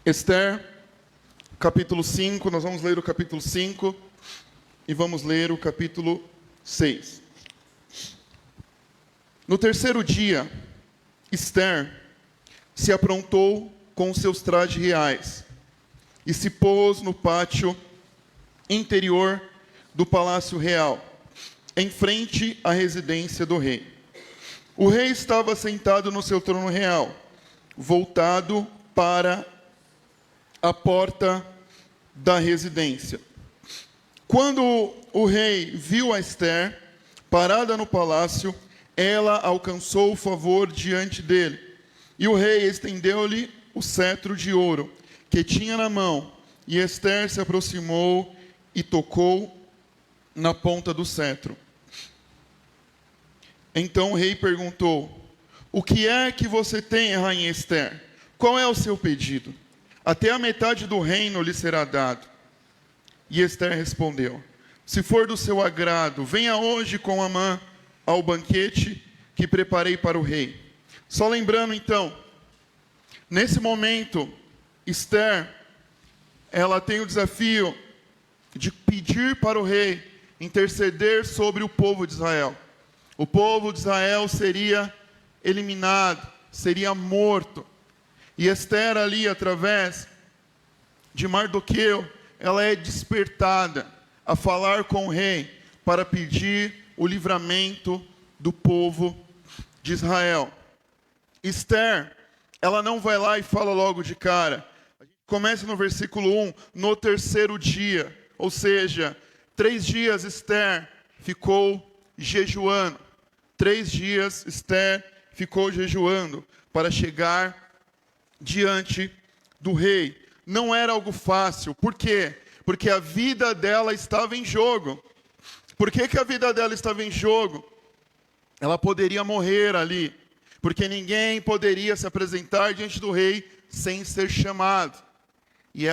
Esther, capítulo 5, nós vamos ler o capítulo 5 e vamos ler o capítulo 6. No terceiro dia, Esther se aprontou com seus trajes reais e se pôs no pátio interior do palácio real, em frente à residência do rei. O rei estava sentado no seu trono real, voltado para a porta da residência. Quando o rei viu a Esther parada no palácio, ela alcançou o favor diante dele. E o rei estendeu-lhe o cetro de ouro que tinha na mão. E Esther se aproximou e tocou na ponta do cetro. Então o rei perguntou: "O que é que você tem, rainha Esther? Qual é o seu pedido? Até a metade do reino lhe será dado." E Esther respondeu: "Se for do seu agrado, venha hoje com Amã ao banquete que preparei para o rei." Só lembrando então, nesse momento, Esther, ela tem o desafio de pedir para o rei interceder sobre o povo de Israel. O povo de Israel seria eliminado, seria morto. E Esther ali, através de Mardoqueu, ela é despertada a falar com o rei para pedir o livramento do povo de Israel. Esther, ela não vai lá e fala logo de cara. A gente começa no versículo 1, no terceiro dia. Ou seja, 3 dias Esther ficou jejuando. 3 dias Esther ficou jejuando para chegar diante do rei. Não era algo fácil. Por quê? Porque a vida dela estava em jogo. Por que a vida dela estava em jogo? Ela poderia morrer ali, porque ninguém poderia se apresentar diante do rei sem ser chamado. E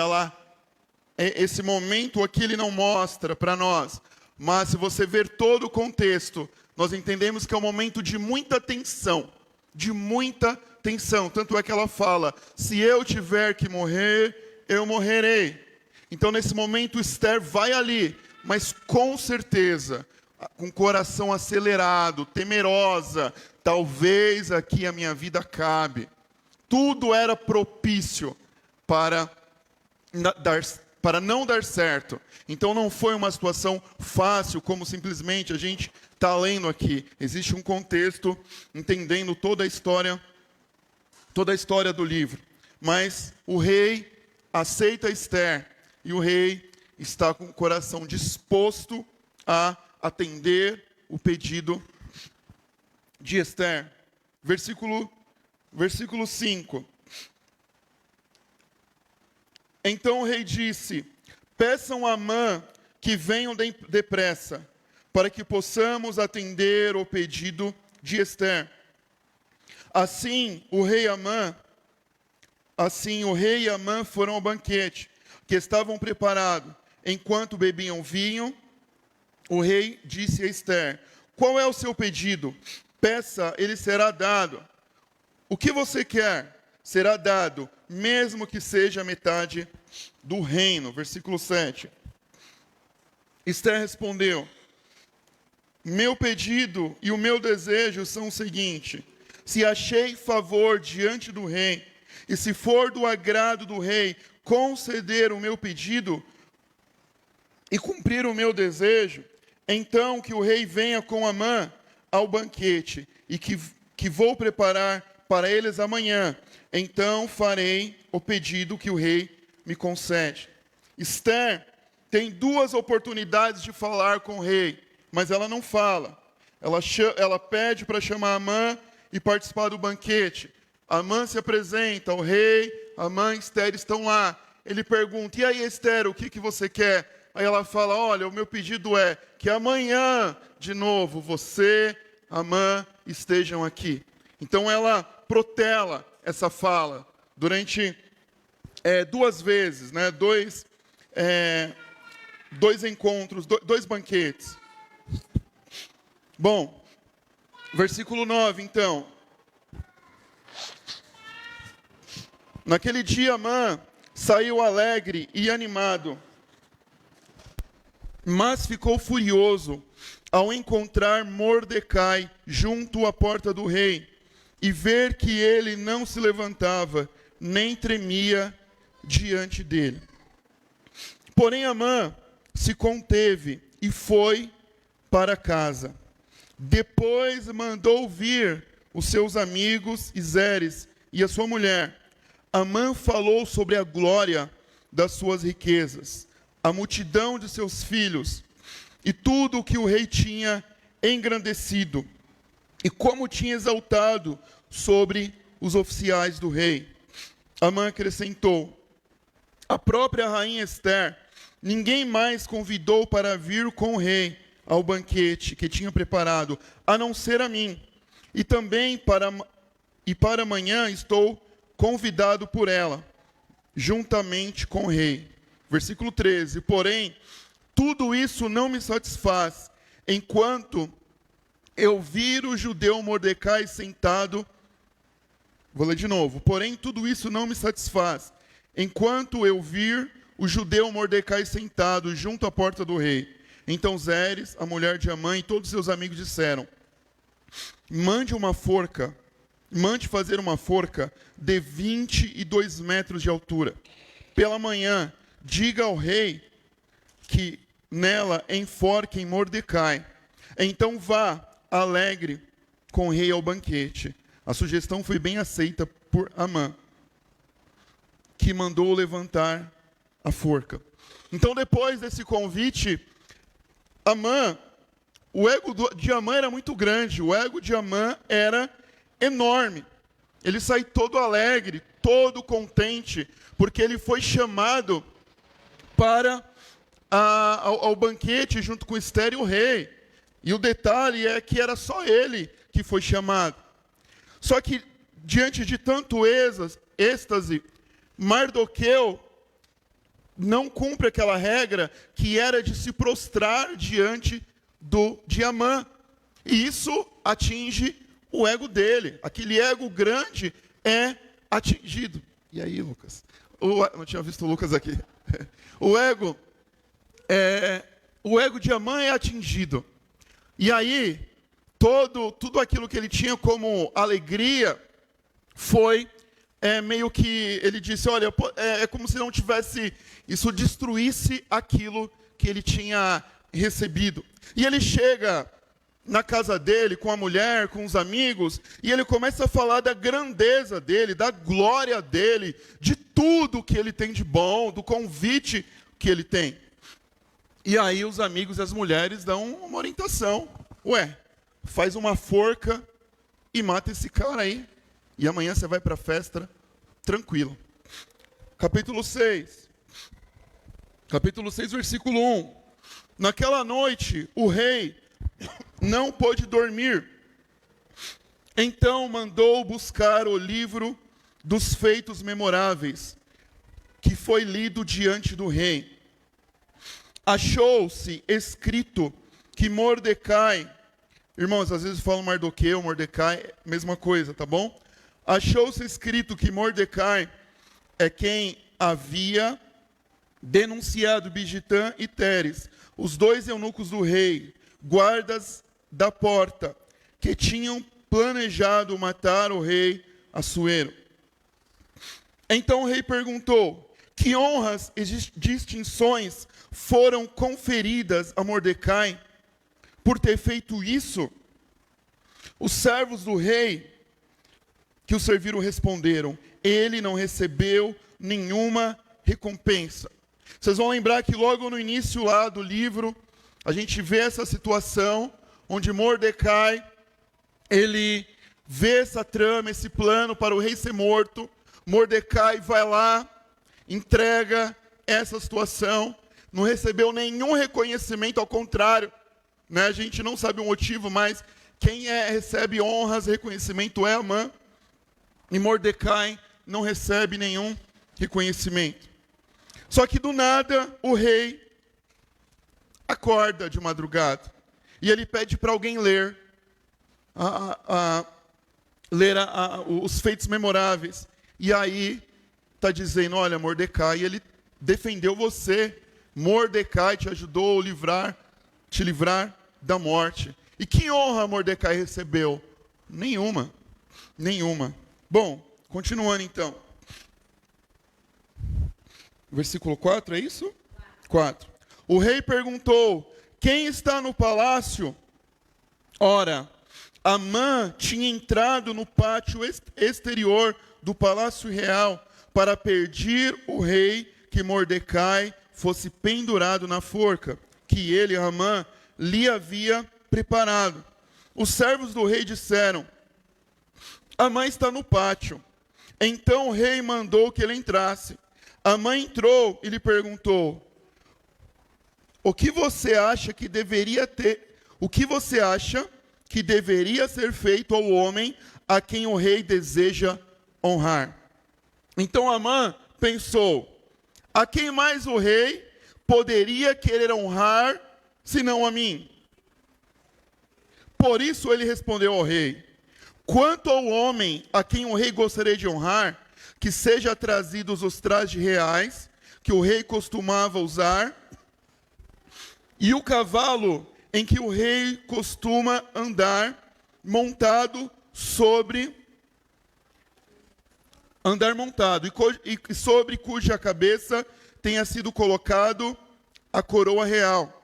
esse momento aqui ele não mostra para nós, mas se você ver todo o contexto, nós entendemos que é um momento de muita tensão, tanto é que ela fala: "Se eu tiver que morrer, eu morrerei." Então nesse momento Esther vai ali, mas com certeza, com o coração acelerado, temerosa: talvez aqui a minha vida acabe. Tudo era propício para não dar certo. Então não foi uma situação fácil, como simplesmente a gente está lendo aqui. Existe um contexto, entendendo toda a história do livro. Mas o rei aceita Esther, e o rei está com o coração disposto a atender o pedido de Esther. Versículo 5. Então o rei disse: "Peçam a Amã que venham depressa, para que possamos atender o pedido de Esther." Assim o rei e Amã foram ao banquete, que estavam preparados. Enquanto bebiam vinho, o rei disse a Esther: "Qual é o seu pedido? Peça, ele será dado. O que você quer será dado, mesmo que seja metade do reino." Versículo 7. Esther respondeu: "Meu pedido e o meu desejo são o seguinte: se achei favor diante do rei, e se for do agrado do rei conceder o meu pedido e cumprir o meu desejo, então que o rei venha com Amã ao banquete, e que vou preparar para eles amanhã. Então farei o pedido que o rei me concede." Esther tem 2 oportunidades de falar com o rei, mas ela não fala. Ela pede para chamar Amã e participar do banquete. Amã se apresenta, o rei, Amã e Esther estão lá. Ele pergunta: "E aí, Esther, o que você quer?" Aí ela fala: "Olha, o meu pedido é que amanhã, de novo, você, Amã, estejam aqui." Então ela protela essa fala durante 2 vezes, né? 2 encontros, 2 banquetes. Bom, versículo 9, então. Naquele dia, Amã saiu alegre e animado, mas ficou furioso ao encontrar Mordecai junto à porta do rei e ver que ele não se levantava, nem tremia diante dele. Porém, Amã se conteve e foi para casa. Depois mandou vir os seus amigos e Zeres e a sua mulher. Amã falou sobre a glória das suas riquezas, a multidão de seus filhos e tudo o que o rei tinha engrandecido e como tinha exaltado sobre os oficiais do rei. Amã acrescentou: a própria rainha Ester ninguém mais convidou para vir com o rei ao banquete que tinha preparado, a não ser a mim. E também para amanhã estou convidado por ela, juntamente com o rei. Versículo 13. Porém, tudo isso não me satisfaz, enquanto eu vir o judeu Mordecai sentado. Vou ler de novo. Porém, tudo isso não me satisfaz, enquanto eu vir o judeu Mordecai sentado junto à porta do rei. Então Zeres, a mulher de Amã, e todos seus amigos disseram: mande fazer uma forca de 22 metros de altura. Pela manhã, diga ao rei que nela enforquem Mordecai. Então vá alegre com o rei ao banquete. A sugestão foi bem aceita por Amã, que mandou levantar a forca. Então, depois desse convite, Amã, o ego de Amã era muito grande, o ego de Amã era enorme. Ele sai todo alegre, todo contente, porque ele foi chamado para ao banquete junto com Ester e o rei. E o detalhe é que era só ele que foi chamado. Só que, diante de tanto êxtase, Mardoqueu não cumpre aquela regra que era de se prostrar diante de Amã. E isso atinge o ego dele. Aquele ego grande é atingido. E aí, Lucas? Não tinha visto o Lucas aqui. O ego de Amã é atingido. E aí, tudo aquilo que ele tinha como alegria foi meio que ele disse: olha, é como se não tivesse, isso destruísse aquilo que ele tinha recebido. E ele chega na casa dele, com a mulher, com os amigos, e ele começa a falar da grandeza dele, da glória dele, de tudo que ele tem de bom, do convite que ele tem. E aí os amigos e as mulheres dão uma orientação. Ué, faz uma forca e mata esse cara aí. E amanhã você vai para a festa tranquilo. Capítulo 6, versículo 1. Naquela noite, o rei não pôde dormir. Então mandou buscar o livro dos feitos memoráveis, que foi lido diante do rei. Achou-se escrito que Mordecai, irmãos, às vezes falam Mardoqueu, Mordecai, mesma coisa, tá bom? Achou-se escrito que Mordecai é quem havia denunciado Bigitã e Teres, os dois eunucos do rei, guardas da porta, que tinham planejado matar o rei Assuero. Então o rei perguntou: que honras e distinções foram conferidas a Mordecai por ter feito isso? Os servos do rei que o serviram responderam: ele não recebeu nenhuma recompensa. Vocês vão lembrar que logo no início lá do livro, a gente vê essa situação onde Mordecai, ele vê essa trama, esse plano para o rei ser morto. Mordecai vai lá, entrega essa situação, não recebeu nenhum reconhecimento, ao contrário, né? A gente não sabe o motivo, mas quem recebe honras, reconhecimento é Amã, e Mordecai não recebe nenhum reconhecimento. Só que do nada o rei acorda de madrugada e ele pede para alguém ler os feitos memoráveis. E aí está dizendo, olha, Mordecai, ele defendeu você. Mordecai te ajudou a te livrar da morte. E que honra Mordecai recebeu? Nenhuma. Nenhuma. Bom, continuando então. Versículo 4, é isso? 4. O rei perguntou, quem está no palácio? Ora, Amã tinha entrado no pátio exterior do palácio real para pedir o rei que Mordecai fosse pendurado na forca, que ele, Amã, lhe havia preparado. Os servos do rei disseram, Amã está no pátio. Então o rei mandou que ele entrasse. Amã entrou e lhe perguntou, o que você acha que deveria ser feito ao homem a quem o rei deseja honrar? Então Amã pensou, a quem mais o rei poderia querer honrar, senão a mim? Por isso ele respondeu ao rei, quanto ao homem a quem o rei gostaria de honrar, que seja trazidos os trajes reais que o rei costumava usar, e o cavalo em que o rei costuma andar montado, e sobre cuja cabeça tenha sido colocado a coroa real.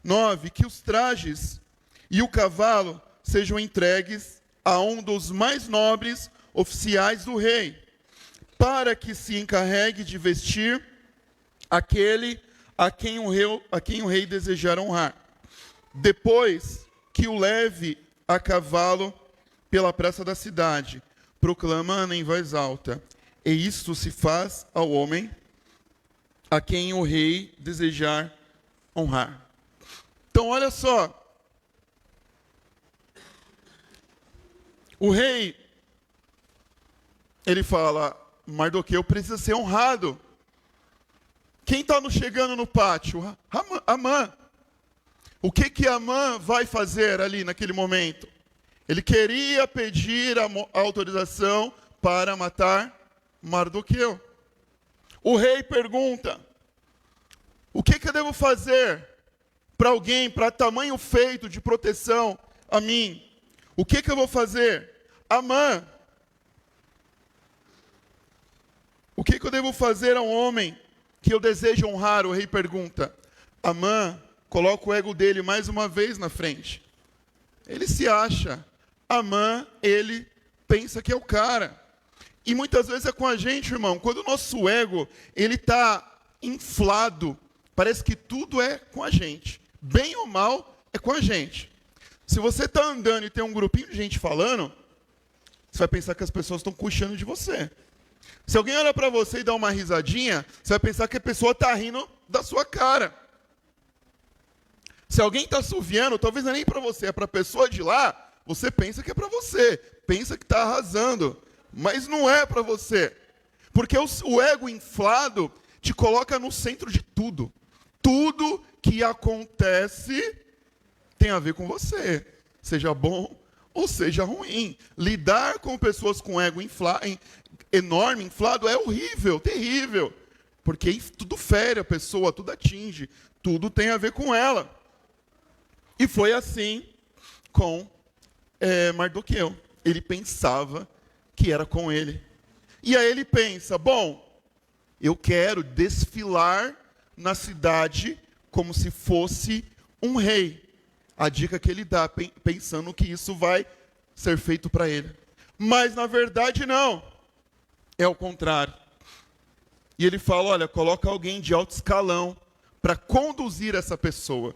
9. Que os trajes e o cavalo sejam entregues a um dos mais nobres oficiais do rei, para que se encarregue de vestir aquele a quem o rei desejar honrar. Depois que o leve a cavalo pela praça da cidade, proclamando em voz alta, e isto se faz ao homem a quem o rei desejar honrar. Então, olha só. O rei, ele fala, Mardoqueu precisa ser honrado. Quem está chegando no pátio? Amã. O que Amã vai fazer ali naquele momento? Ele queria pedir a autorização para matar Mardoqueu. O rei pergunta, o que eu devo fazer para alguém, para tamanho feito de proteção a mim? O que eu vou fazer? Amã, o que eu devo fazer a um homem que eu desejo honrar? O rei pergunta. Amã coloca o ego dele mais uma vez na frente. Ele se acha. Amã, ele pensa que é o cara. E muitas vezes é com a gente, irmão. Quando o nosso ego ele está inflado, parece que tudo é com a gente. Bem ou mal, é com a gente. Se você está andando e tem um grupinho de gente falando, você vai pensar que as pessoas estão cochichando de você. Se alguém olha para você e dá uma risadinha, você vai pensar que a pessoa está rindo da sua cara. Se alguém está assoviando, talvez não é nem para você, é para a pessoa de lá, você pensa que é para você. Pensa que está arrasando. Mas não é para você. Porque o ego inflado te coloca no centro de tudo. Tudo que acontece tem a ver com você. Seja bom ou seja ruim. Lidar com pessoas com ego enorme, inflado, é horrível, terrível. Porque tudo fere a pessoa, tudo atinge, tudo tem a ver com ela. E foi assim com Mardoqueu. Ele pensava que era com ele. E aí ele pensa, bom, eu quero desfilar na cidade como se fosse um rei. A dica que ele dá, pensando que isso vai ser feito para ele. Mas, na verdade, não. É o contrário. E ele fala, olha, coloca alguém de alto escalão para conduzir essa pessoa.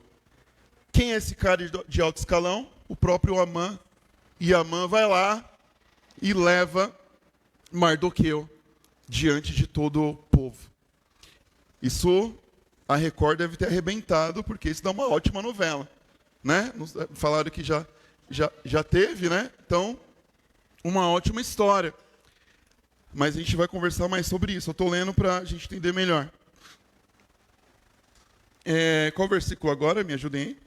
Quem é esse cara de alto escalão? O próprio Amã. E Amã vai lá e leva Mardoqueu diante de todo o povo. Isso, a Record deve ter arrebentado, porque isso dá uma ótima novela. Né? Falaram que já teve, né? Então, uma ótima história. Mas a gente vai conversar mais sobre isso. Eu estou lendo para a gente entender melhor. Qual versículo agora? Me ajudem aí.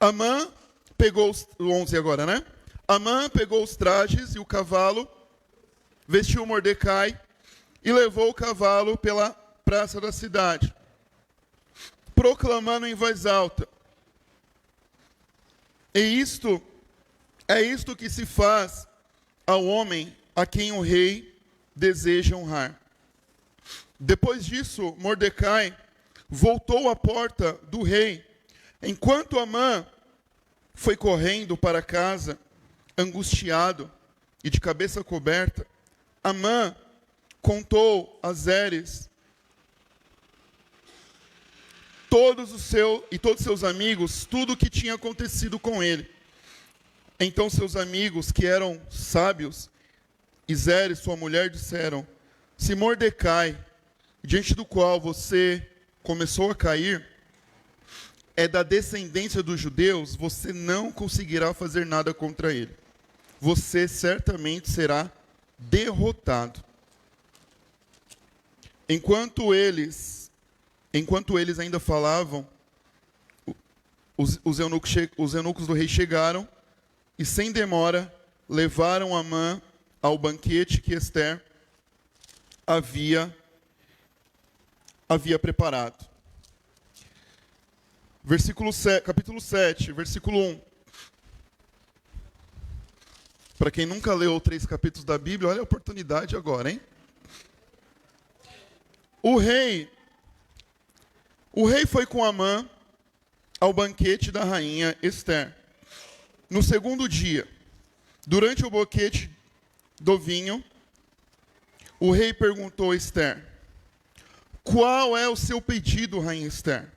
Amã pegou o 11 agora, né? Amã pegou os trajes e o cavalo, vestiu Mordecai e levou o cavalo pela praça da cidade, proclamando em voz alta: é isto que se faz ao homem a quem o rei deseja honrar. Depois disso, Mordecai voltou à porta do rei, enquanto Amã foi correndo para casa, angustiado e de cabeça coberta. Amã contou a Zeres todos os seus amigos tudo o que tinha acontecido com ele. Então seus amigos, que eram sábios, e Zeres, sua mulher, disseram: se Mordecai, diante do qual você começou a cair, é da descendência dos judeus, você não conseguirá fazer nada contra ele. Você certamente será derrotado. Enquanto eles ainda falavam, os eunucos do rei chegaram e, sem demora, levaram Amã ao banquete que Ester havia preparado. Capítulo 7, versículo 1. Para quem nunca leu 3 capítulos da Bíblia, olha a oportunidade agora, hein? O rei foi com Amã ao banquete da rainha Ester. No segundo dia, durante o banquete do vinho, o rei perguntou a Ester: qual é o seu pedido, rainha Ester?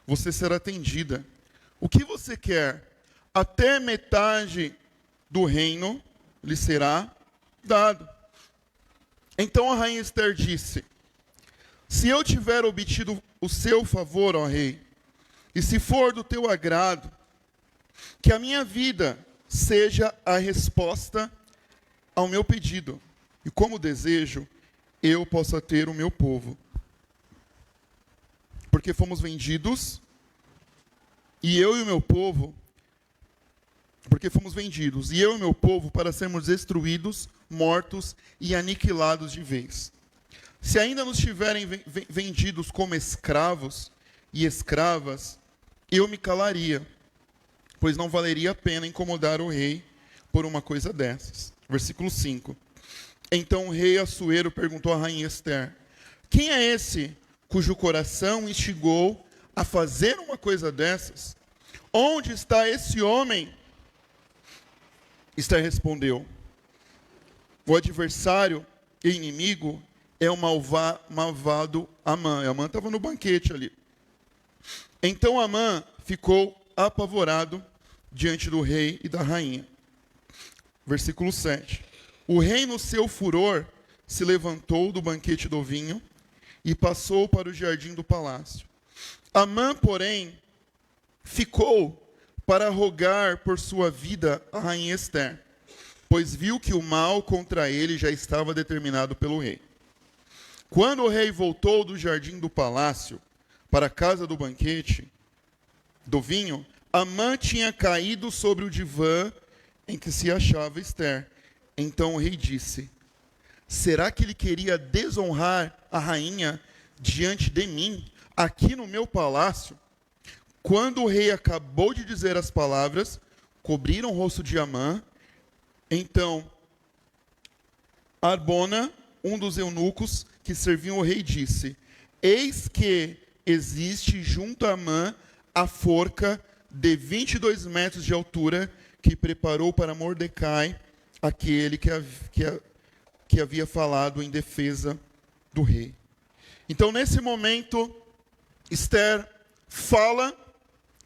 Você será atendida. O que você quer? Até metade do reino lhe será dado. Então a rainha Ester disse: se eu tiver obtido o seu favor, ó rei, e se for do teu agrado, que a minha vida seja a resposta ao meu pedido, e como desejo, eu possa ter o meu povo. Porque fomos vendidos, e eu e o meu povo, para sermos destruídos, mortos e aniquilados de vez. Se ainda nos tiverem vendidos como escravos e escravas, eu me calaria, pois não valeria a pena incomodar o rei por uma coisa dessas. Versículo 5. Então o rei Assuero perguntou à rainha Ester: quem é esse cujo coração instigou a fazer uma coisa dessas? Onde está esse homem? Ester respondeu: o adversário e inimigo é o malvado Amã. Amã estava no banquete ali. Então Amã ficou apavorado diante do rei e da rainha. Versículo 7. O rei, no seu furor, se levantou do banquete do vinho e passou para o jardim do palácio. Amã, porém, ficou para rogar por sua vida a rainha Ester, pois viu que o mal contra ele já estava determinado pelo rei. Quando o rei voltou do jardim do palácio para a casa do banquete do vinho, Amã tinha caído sobre o divã em que se achava Ester. Então o rei disse: será que ele queria desonrar a rainha diante de mim, aqui no meu palácio? Quando o rei acabou de dizer as palavras, cobriram o rosto de Amã. Então Arbona, um dos eunucos que serviam o rei, disse: eis que existe junto a Amã a forca de 22 metros de altura que preparou para Mordecai, aquele que havia falado em defesa do rei. Então, nesse momento, Ester fala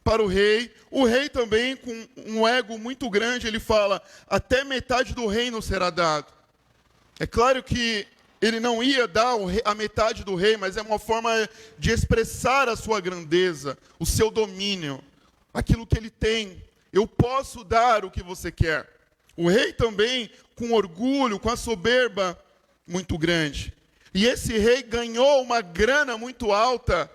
para o rei também, com um ego muito grande, ele fala: até metade do reino será dado. É claro que ele não ia dar a metade do rei, mas é uma forma de expressar a sua grandeza, o seu domínio, aquilo que ele tem. Eu posso dar o que você quer. O rei também, com orgulho, com a soberba muito grande. E esse rei ganhou uma grana muito alta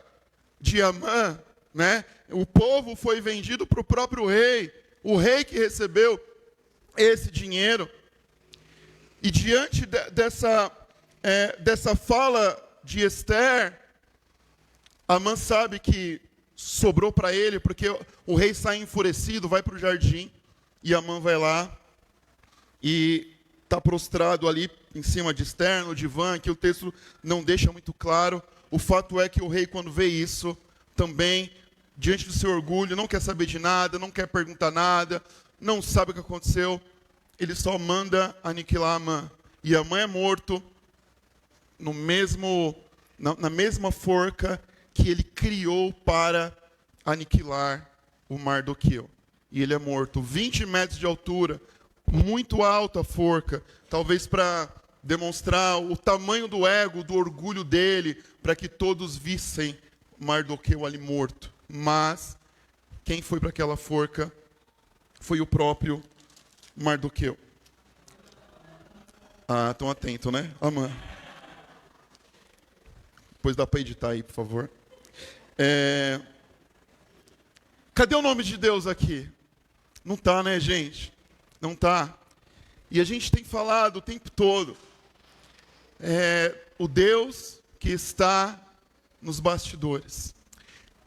de Amã, né? O povo foi vendido para o próprio rei, o rei que recebeu esse dinheiro. E diante dessa fala de Esther, Amã sabe que sobrou para ele, porque o rei sai enfurecido, vai para o jardim, e Amã vai lá e está prostrado ali em cima de Esther, no divã, que o texto não deixa muito claro. O fato é que o rei, quando vê isso, também, diante do seu orgulho, não quer saber de nada, não quer perguntar nada, não sabe o que aconteceu, ele só manda aniquilar Amã. E Amã é morto na mesma forca que ele criou para aniquilar o Mardoqueu. E ele é morto, 20 metros de altura, muito alta a forca, talvez para demonstrar o tamanho do ego, do orgulho dele, para que todos vissem Mardoqueu ali morto. Mas quem foi para aquela forca foi o próprio Mardoqueu. Ah, estão atentos, né? Amã. Depois dá para editar aí, por favor. Cadê o nome de Deus aqui? Não está, né, gente? Não está. E a gente tem falado o tempo todo. O Deus que está nos bastidores.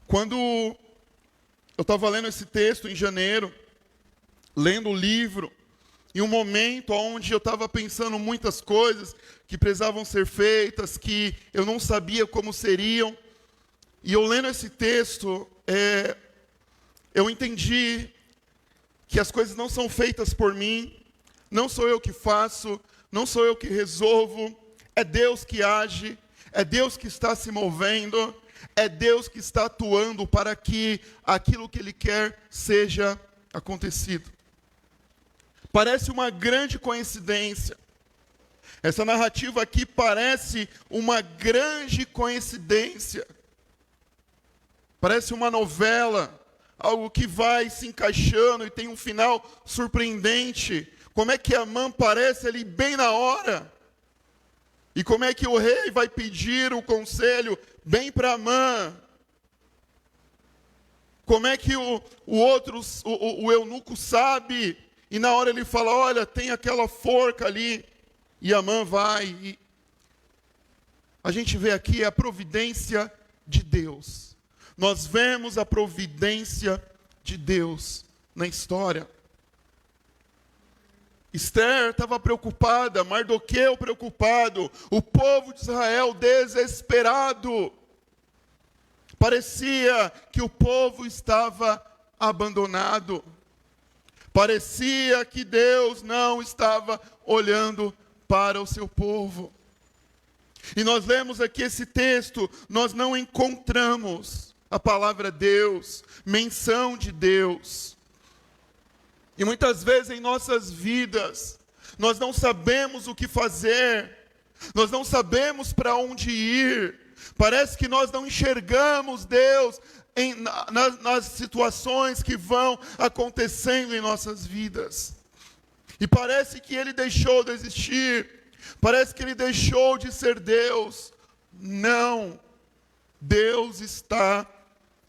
Quando eu estava lendo esse texto em janeiro, lendo o livro, em um momento onde eu estava pensando muitas coisas que precisavam ser feitas, que eu não sabia como seriam, e eu lendo esse texto, eu entendi que as coisas não são feitas por mim, não sou eu que faço, não sou eu que resolvo, é Deus que age, é Deus que está se movendo, é Deus que está atuando para que aquilo que Ele quer seja acontecido. Parece uma grande coincidência. Essa narrativa aqui parece uma grande coincidência. Parece uma novela, algo que vai se encaixando e tem um final surpreendente. Como é que Amã aparece ali bem na hora? E como é que o rei vai pedir o conselho bem para Amã? Como é que o eunuco sabe? E na hora ele fala, olha, tem aquela forca ali. E Amã vai. A gente vê aqui a providência de Deus. Nós vemos a providência de Deus na história. Esther estava preocupada, Mardoqueu preocupado, o povo de Israel desesperado. Parecia que o povo estava abandonado. Parecia que Deus não estava olhando para o seu povo. E nós lemos aqui esse texto, nós não encontramos a palavra Deus, menção de Deus. E muitas vezes em nossas vidas, nós não sabemos o que fazer, nós não sabemos para onde ir, parece que nós não enxergamos Deus nas situações que vão acontecendo em nossas vidas. E parece que Ele deixou de existir, parece que Ele deixou de ser Deus. Não, Deus está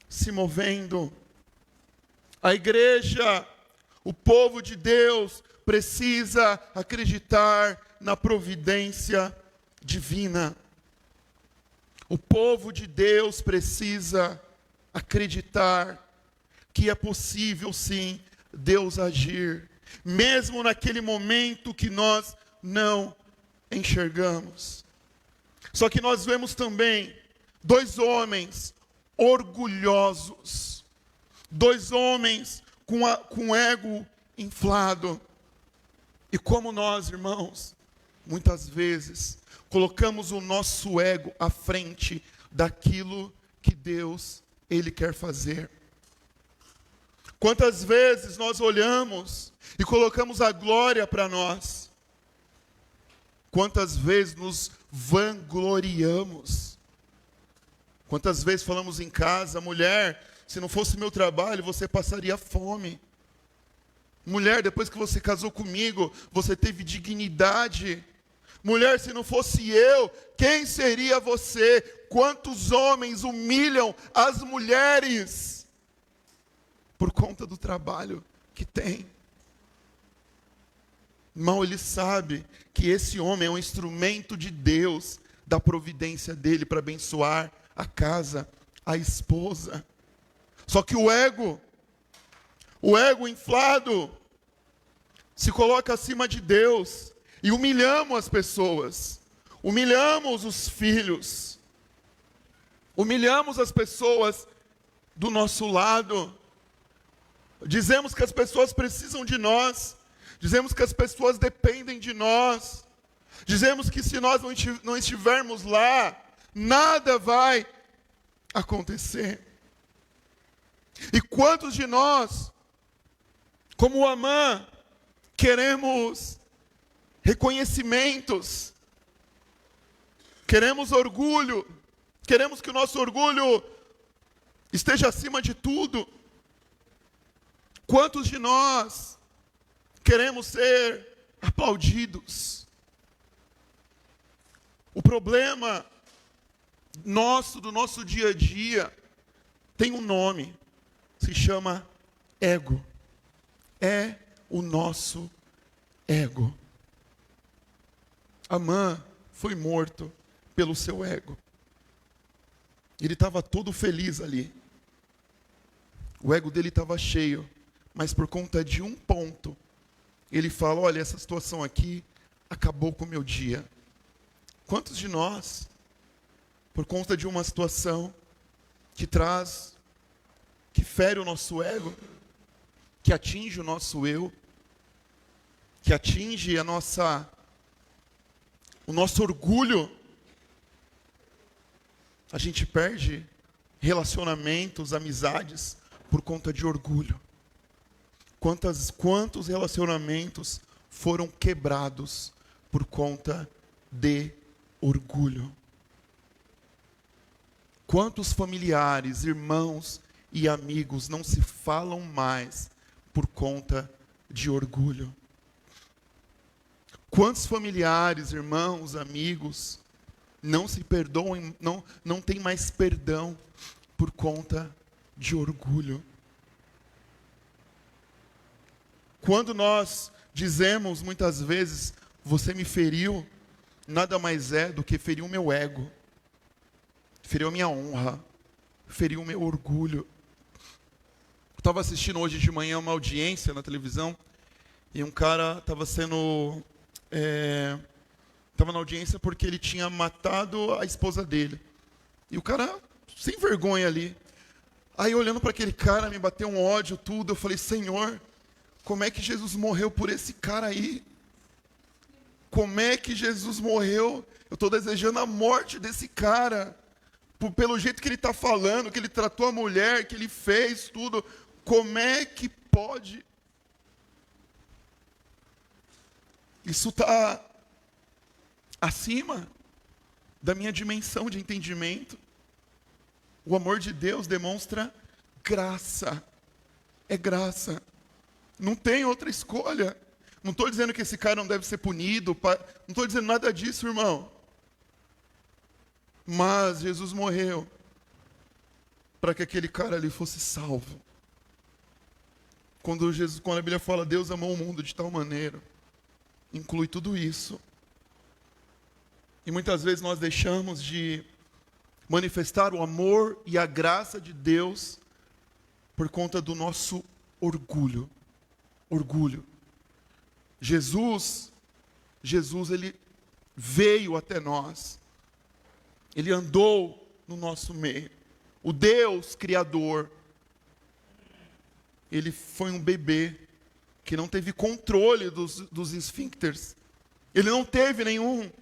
se movendo. A igreja, o povo de Deus, precisa acreditar na providência divina. O povo de Deus precisa acreditar que é possível sim Deus agir, mesmo naquele momento que nós não enxergamos. Só que nós vemos também dois homens orgulhosos, dois homens com ego inflado. E como nós, irmãos, muitas vezes colocamos o nosso ego à frente daquilo que Deus, Ele quer fazer. Quantas vezes nós olhamos e colocamos a glória para nós? Quantas vezes nos vangloriamos? Quantas vezes falamos em casa, mulher, se não fosse meu trabalho, você passaria fome. Mulher, depois que você casou comigo, você teve dignidade. Mulher, se não fosse eu, quem seria você? Quantos homens humilham as mulheres por conta do trabalho que tem? Irmão, ele sabe que esse homem é um instrumento de Deus, da providência dele para abençoar a casa, a esposa. Só que o ego inflado, se coloca acima de Deus e humilhamos as pessoas, humilhamos os filhos, humilhamos as pessoas do nosso lado, dizemos que as pessoas precisam de nós, dizemos que as pessoas dependem de nós, dizemos que se nós não estivermos lá, nada vai acontecer. E quantos de nós, como Amã, queremos reconhecimentos, queremos orgulho, queremos que o nosso orgulho esteja acima de tudo. Quantos de nós queremos ser aplaudidos? O problema do nosso dia a dia, tem um nome, se chama ego. É o nosso ego. Amã foi morto pelo seu ego. Ele estava todo feliz ali. O ego dele estava cheio, mas por conta de um ponto, ele fala, olha, essa situação aqui acabou com o meu dia. Quantos de nós, por conta de uma situação que fere o nosso ego, que atinge o nosso eu, que atinge o nosso orgulho, a gente perde relacionamentos, amizades, por conta de orgulho. Quantos relacionamentos foram quebrados por conta de orgulho? Quantos familiares, irmãos e amigos não se falam mais por conta de orgulho? Quantos familiares, irmãos, amigos não se perdoam, não tem mais perdão por conta de orgulho? Quando nós dizemos muitas vezes, você me feriu, nada mais é do que feriu o meu ego, feriu a minha honra, feriu o meu orgulho. Eu estava assistindo hoje de manhã uma audiência na televisão, e um cara estava na audiência porque ele tinha matado a esposa dele. E o cara, sem vergonha ali. Aí olhando para aquele cara, me bateu um ódio, tudo. Eu falei, Senhor, como é que Jesus morreu por esse cara aí? Como é que Jesus morreu? Eu estou desejando a morte desse cara. Pelo jeito que ele está falando, que ele tratou a mulher, que ele fez tudo. Como é que pode? Isso está acima da minha dimensão de entendimento. O amor de Deus demonstra graça. É graça. Não tem outra escolha. Não estou dizendo que esse cara não deve ser punido. Não estou dizendo nada disso, irmão. Mas Jesus morreu para que aquele cara ali fosse salvo. Quando a Bíblia fala, Deus amou o mundo de tal maneira, inclui tudo isso. E muitas vezes nós deixamos de manifestar o amor e a graça de Deus por conta do nosso orgulho. Orgulho. Jesus, ele veio até nós. Ele andou no nosso meio. O Deus Criador, ele foi um bebê que não teve controle dos esfíncteres. Ele não teve nenhum.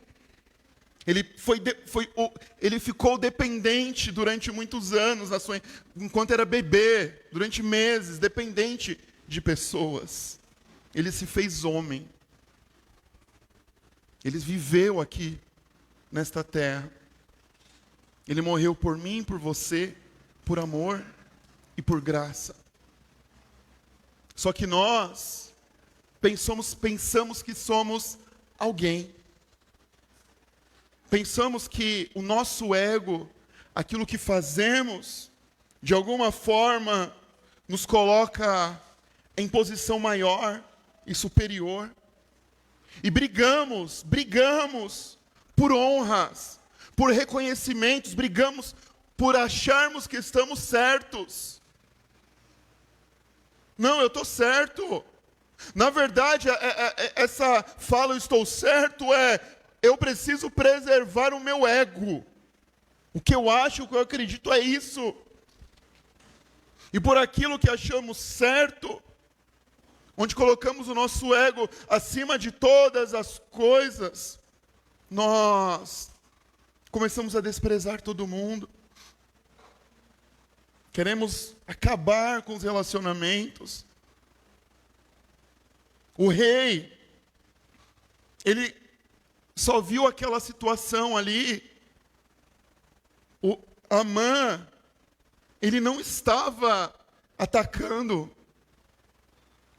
Ele ficou dependente durante muitos anos, enquanto era bebê, durante meses, dependente de pessoas. Ele se fez homem. Ele viveu aqui, nesta terra. Ele morreu por mim, por você, por amor e por graça. Só que nós pensamos que somos alguém. pensamos que o nosso ego, aquilo que fazemos, de alguma forma, nos coloca em posição maior e superior. E brigamos por honras, por reconhecimentos, brigamos por acharmos que estamos certos. Não, eu estou certo. Na verdade, essa fala, eu estou certo, eu preciso preservar o meu ego. O que eu acho, o que eu acredito é isso. E por aquilo que achamos certo, onde colocamos o nosso ego acima de todas as coisas, nós começamos a desprezar todo mundo. Queremos acabar com os relacionamentos. O rei, ele só viu aquela situação ali. O Amã, ele não estava atacando,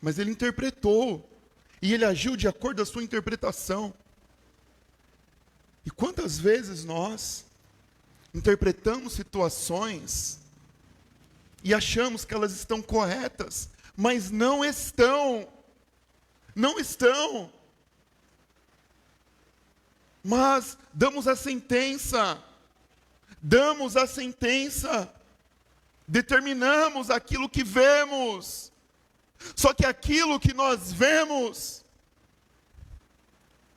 mas ele interpretou, e ele agiu de acordo com a sua interpretação. E quantas vezes nós interpretamos situações e achamos que elas estão corretas, mas não estão. Não estão. Mas damos a sentença, determinamos aquilo que vemos. Só que aquilo que nós vemos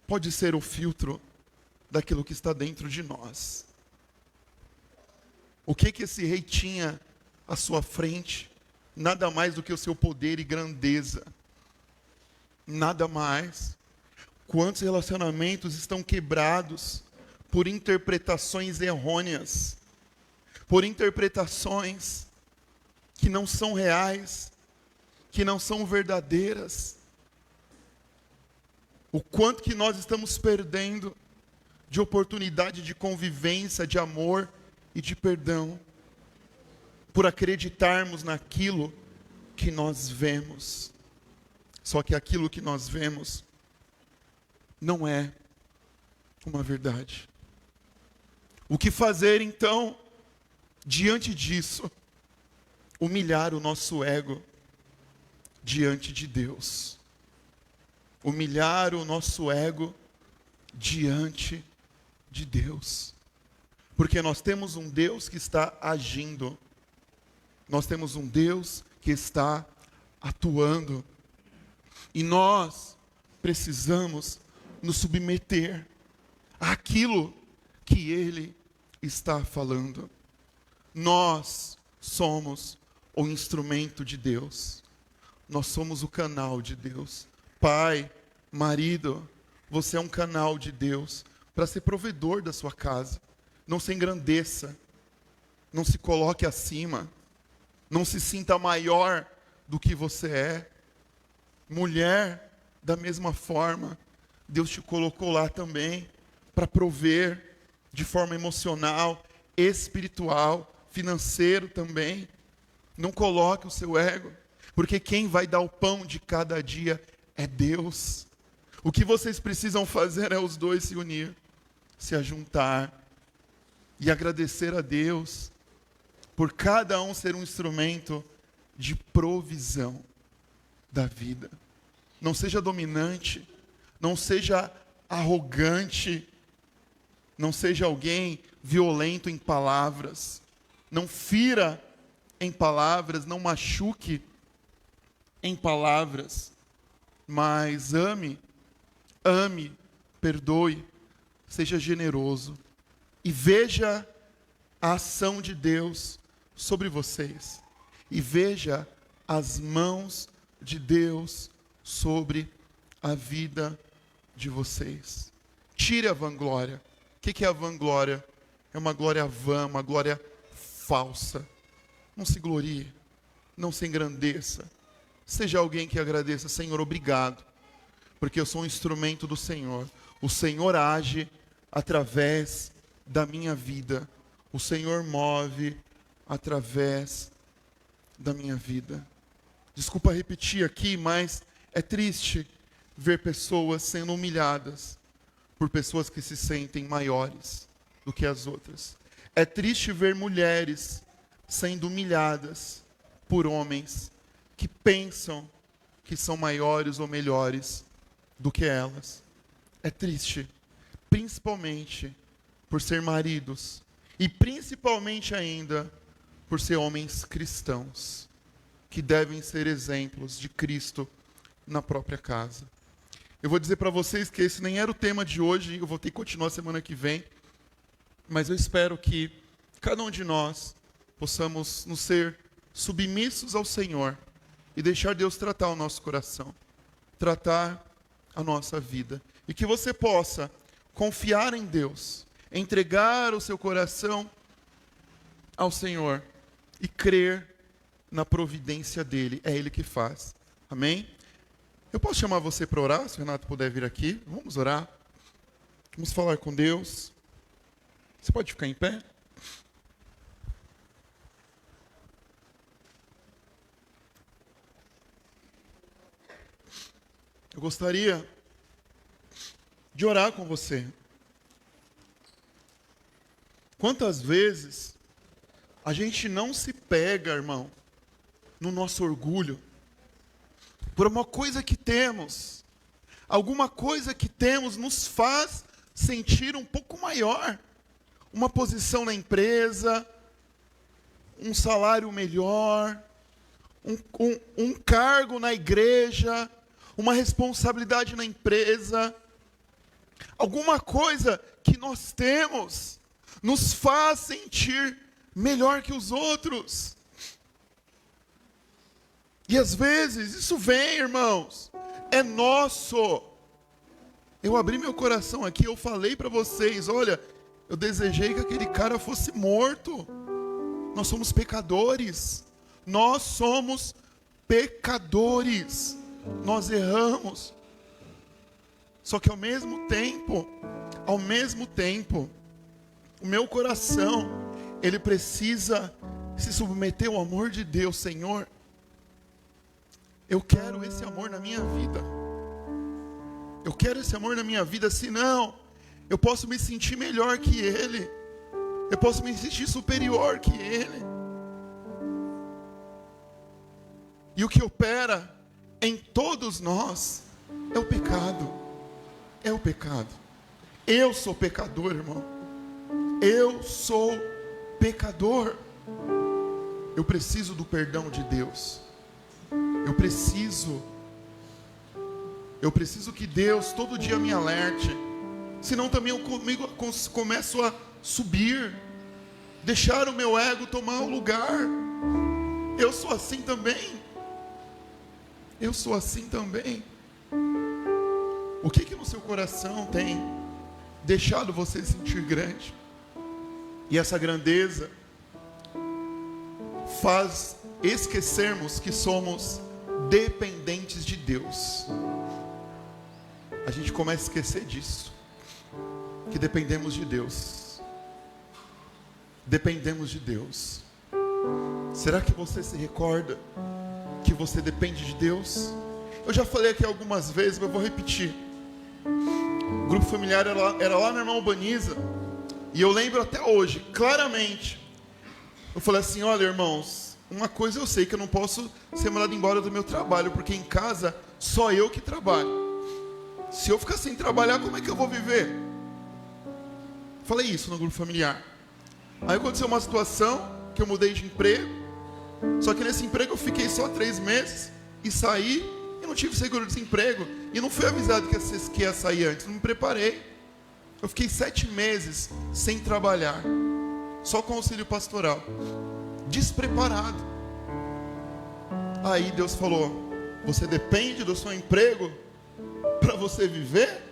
pode ser o filtro daquilo que está dentro de nós. O que esse rei tinha à sua frente? Nada mais do que o seu poder e grandeza. Nada mais. Quantos relacionamentos estão quebrados por interpretações errôneas, por interpretações que não são reais, que não são verdadeiras. O quanto que nós estamos perdendo de oportunidade de convivência, de amor e de perdão, por acreditarmos naquilo que nós vemos. Só que aquilo que nós vemos não é uma verdade. O que fazer então diante disso? Humilhar o nosso ego diante de Deus. Humilhar o nosso ego diante de Deus. Porque nós temos um Deus que está agindo. Nós temos um Deus que está atuando. E nós precisamos nos submeter àquilo que Ele está falando. Nós somos o instrumento de Deus. Nós somos o canal de Deus. Pai, marido, você é um canal de Deus para ser provedor da sua casa. Não se engrandeça. Não se coloque acima. Não se sinta maior do que você é. Mulher, da mesma forma, Deus te colocou lá também para prover de forma emocional, espiritual, financeiro também. Não coloque o seu ego, porque quem vai dar o pão de cada dia é Deus. O que vocês precisam fazer é os dois se unir, se ajuntar e agradecer a Deus por cada um ser um instrumento de provisão da vida. Não seja dominante, não seja arrogante, não seja alguém violento em palavras, não fira em palavras, não machuque em palavras, mas ame, perdoe, seja generoso e veja a ação de Deus sobre vocês e veja as mãos de Deus sobre a vida de vocês. Tire a vanglória. O que é a vanglória? É uma glória vã, uma glória falsa. Não se glorie, não se engrandeça. Seja alguém que agradeça: Senhor, obrigado, porque eu sou um instrumento do Senhor. O Senhor age através da minha vida. O Senhor move através da minha vida. Desculpa repetir aqui, mas é triste ver pessoas sendo humilhadas por pessoas que se sentem maiores do que as outras. É triste ver mulheres sendo humilhadas por homens que pensam que são maiores ou melhores do que elas. É triste, principalmente por ser maridos e principalmente ainda por ser homens cristãos, que devem ser exemplos de Cristo na própria casa. Eu vou dizer para vocês que esse nem era o tema de hoje, eu vou ter que continuar semana que vem, mas eu espero que cada um de nós possamos nos ser submissos ao Senhor e deixar Deus tratar o nosso coração, tratar a nossa vida. E que você possa confiar em Deus, entregar o seu coração ao Senhor e crer na providência dEle. É Ele que faz. Amém? Eu posso chamar você para orar, se o Renato puder vir aqui. Vamos orar. Vamos falar com Deus. Você pode ficar em pé? Eu gostaria de orar com você. Quantas vezes a gente não se pega, irmão, no nosso orgulho, por uma coisa que temos, alguma coisa que temos nos faz sentir um pouco maior, uma posição na empresa, um salário melhor, um cargo na igreja, uma responsabilidade na empresa, alguma coisa que nós temos nos faz sentir melhor que os outros. E às vezes isso vem, irmãos, é nosso. Eu abri meu coração aqui, eu falei para vocês, olha, eu desejei que aquele cara fosse morto. Nós somos pecadores. Nós somos pecadores. Nós erramos. Só que ao mesmo tempo, o meu coração, ele precisa se submeter ao amor de Deus. Senhor, eu quero esse amor na minha vida. Eu quero esse amor na minha vida, senão eu posso me sentir melhor que Ele. Eu posso me sentir superior que Ele. E o que opera em todos nós é o pecado. É o pecado. Eu sou pecador, irmão. Eu sou pecador. Eu preciso do perdão de Deus. Eu preciso que Deus todo dia me alerte. Senão também eu começo a subir, deixar o meu ego tomar o lugar. Eu sou assim também. O que no seu coração tem deixado você se sentir grande? E essa grandeza faz esquecermos que somos dependentes de Deus. A gente começa a esquecer disso, que dependemos de Deus. Dependemos de Deus. Será que você se recorda que você depende de Deus? Eu já falei aqui algumas vezes, mas eu vou repetir. O grupo familiar era lá na irmã Albaniza, e eu lembro até hoje, claramente. Eu falei assim, olha, irmãos, uma coisa eu sei, que eu não posso ser mandado embora do meu trabalho, porque em casa só eu que trabalho. Se eu ficar sem trabalhar, como é que eu vou viver? Falei isso no grupo familiar. Aí aconteceu uma situação que eu mudei de emprego. Só que nesse emprego eu fiquei só 3 meses e saí e não tive seguro-desemprego. E não fui avisado que ia sair antes, não me preparei. Eu fiquei 7 meses sem trabalhar, só com auxílio pastoral, despreparado. Aí Deus falou, você depende do seu emprego para você viver?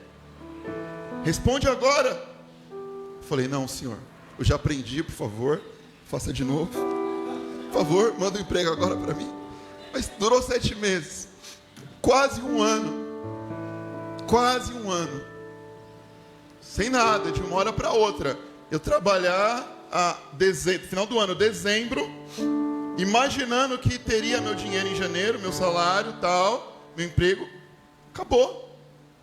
Responde agora. Eu falei, não, Senhor, eu já aprendi, por favor, faça de novo. Por favor, manda um emprego agora para mim. Mas durou 7 meses. Quase um ano. Sem nada, de uma hora para outra. Eu trabalhar final do ano, dezembro, imaginando que teria meu dinheiro em janeiro, meu salário, tal, meu emprego. Acabou.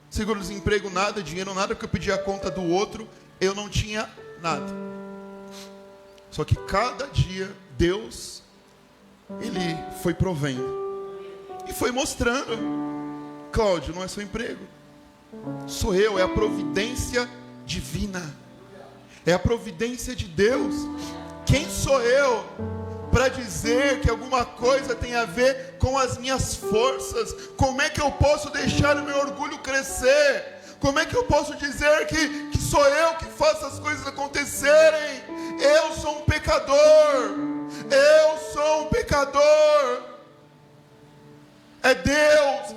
seguro-desemprego nada, dinheiro nada, porque eu pedi a conta do outro, eu não tinha nada. Só que cada dia Deus, Ele foi provendo e foi mostrando: Cláudio, não é seu emprego, sou eu, é a providência divina, é a providência de Deus. Quem sou eu para dizer que alguma coisa tem a ver com as minhas forças? Como é que eu posso deixar o meu orgulho crescer? Como é que eu posso dizer que sou eu que faço as coisas acontecerem? Eu sou um pecador. Eu sou um pecador. É Deus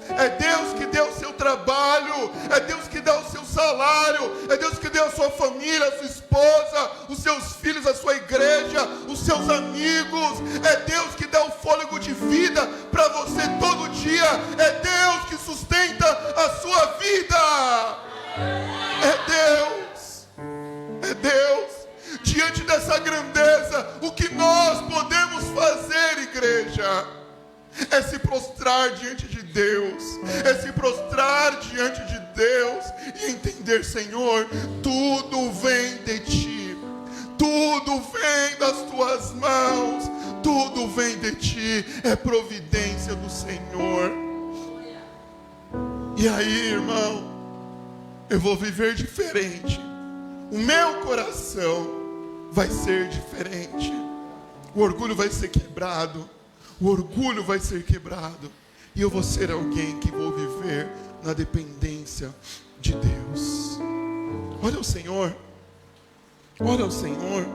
que deu o seu trabalho, é Deus que dá o seu salário, é Deus que deu a sua família, a sua esposa, os seus filhos, a sua igreja, os seus amigos. É Deus que dá o fôlego de vida para você todo dia. É Deus que sustenta a sua vida. É Deus. Diante dessa grandeza, o que nós podemos fazer, igreja, é se prostrar diante de Deus, é se prostrar diante de Deus e entender: Senhor, tudo vem de Ti, tudo vem das Tuas mãos, tudo vem de Ti, é providência do Senhor. E aí, irmão, eu vou viver diferente, o meu coração vai ser diferente, o orgulho vai ser quebrado. O orgulho vai ser quebrado. E eu vou ser alguém que vou viver na dependência de Deus. Olha o Senhor. Olha o Senhor.